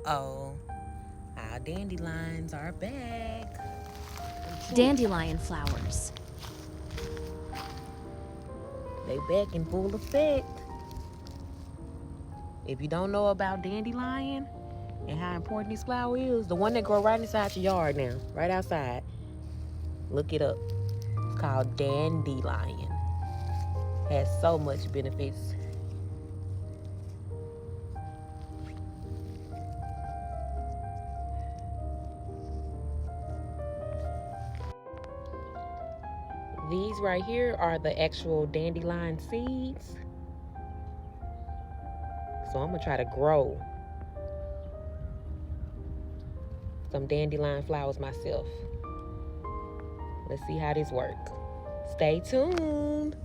Uh-oh. Our dandelions are back. Dandelion flowers. They back in full effect. If you don't know about dandelion and how important this flower is, the one that grow right inside your yard now, right outside, look it up. It's called dandelion. Has so much benefits. These right here are the actual dandelion seeds. So I'm gonna try to grow some dandelion flowers myself. Let's see how this works. Stay tuned.